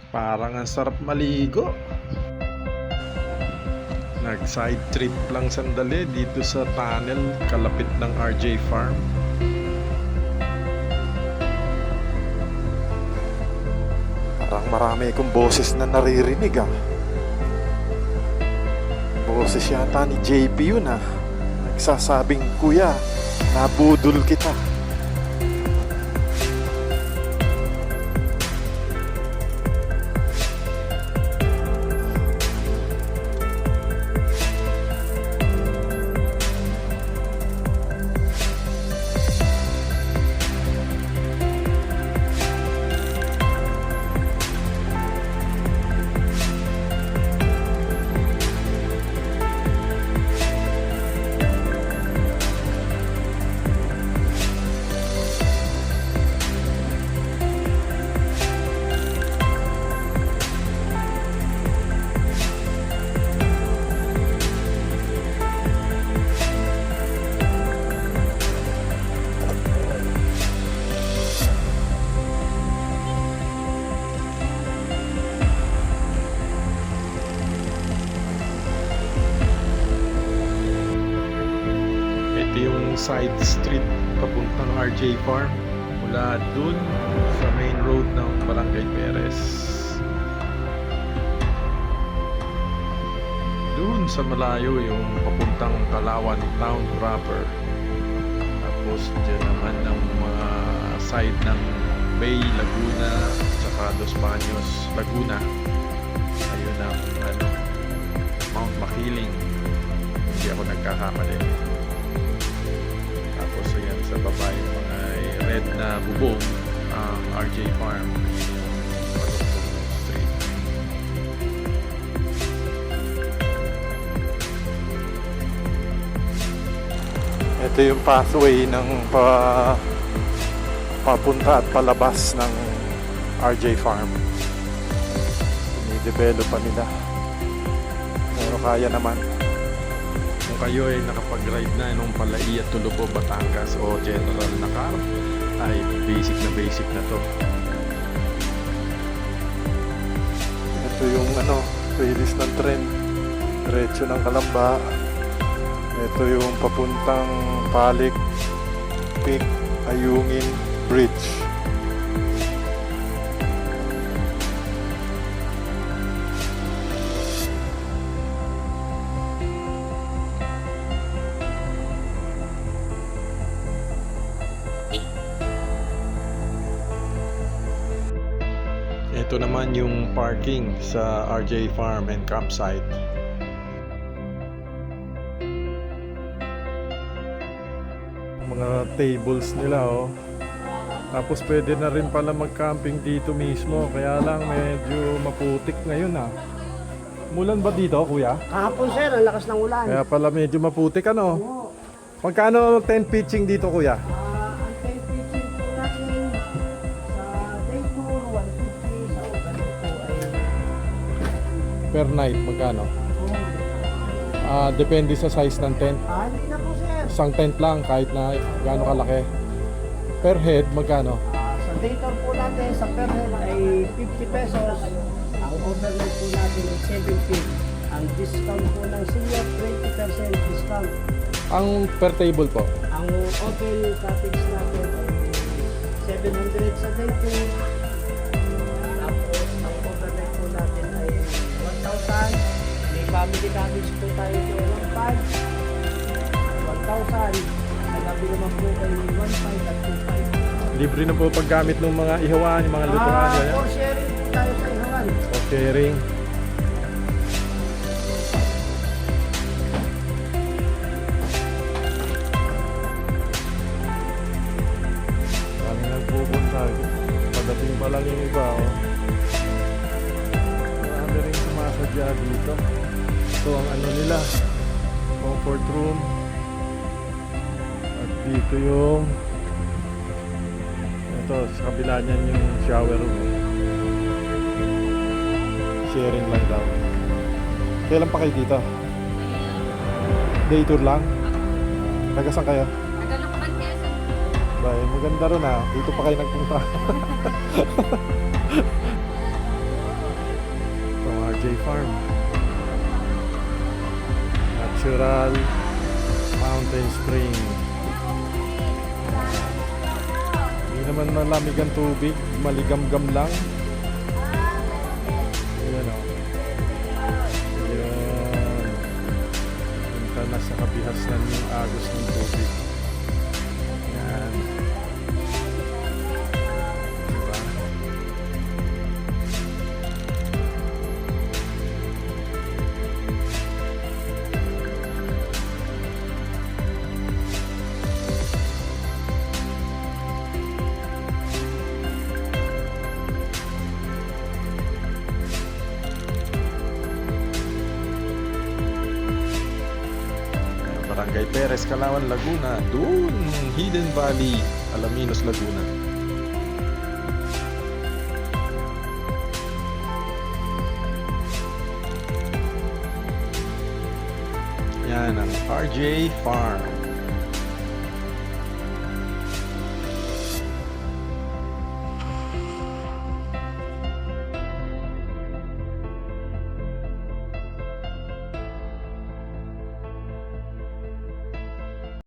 Parang ang sarap maligo. Nag-side trip lang sandali dito sa tunnel kalapit ng RJ Farm. Parang marami akong boses na naririnig ah. Boses yata ni JP yun ah. Nagsasabing, kuya, nabudol kita. Ito yung side street papuntang RJ Farm. Mula dun sa main road ng Barangay Perez. Dun sa malayo yung papuntang Kalawan Town proper. Tapos dyan naman ng mga side ng Bay, Laguna, tsaka Los Baños, Laguna. Ayun ang Mount Makiling. Hindi ako nagkakamali. Tapos ayan sa baba yung mga red na bubong ang RJ Farm. Palugtong Street. Ito yung pathway ng papunta at palabas ng RJ Farm. Dinidevelop pa nila. Pero kaya naman. Kung kayo ay nakapag-ride na nung Palai at Tulupo, Batangas o General na car, ay basic na to. Ito yung release ng tren. Diretso ng Kalamba. Ito yung papuntang Palik, Peak, Ayungin, Bridge. Ito naman yung parking sa RJ Farm and Campsite. Mga tables nila oh. Tapos pwede na rin pala mag-camping dito mismo. Kaya lang medyo maputik ngayon ah. Mulan ba dito kuya? Kahapon sir, ang lakas ng ulan. Kaya pala medyo maputik ano. Oo. Magkano 10 pitching dito kuya? Ang time pitching po natin sa day tour, 150 sa ulan po ay Per night magkano? Depende sa size ng tent. alit na po sir. Isang tent lang kahit na gaano kalaki. Per head magkano? Sa day tour po natin, sa per head ay 50 pesos. Ang overnight po natin ay 70. Ang discount po ng senior, 20% discount. Ang per table po? Ang open cottage natin ay 700 sa day tour. Tapos ang overnight po natin ay 1,000. May family cottage po tayo ito ay 1,000. Ang gabi naman po ay 1,500 at 2,500. Libre na po paggamit ng mga ihawan, yung mga lutuan. For sharing po tayo sa ihawan. For sharing. Kami nagpupunta. Pagdating pa lang yung iba. Oh. Marami rin sumasadya dito. Ito ang nila. Comfort room. At dito yung ito, sa kabila niyan yung shower room. Sharing lang daw. Kailan pa kayo dito? Day tour lang? Taga saan kayo? Bay, maganda ron ah. Dito pa kayo nagpunta. Farm. Natural Mountain Spring. Hindi naman malamig ang tubig, maligamgam lang. Ayan o. Ayan. Punta na sa kabihasnan yung agos ng tubig. Ayan. Diba? Barangay Perez, Calauan, Laguna. Doon, Hidden Valley, Alaminos, Laguna. Yan ang RJ Farm.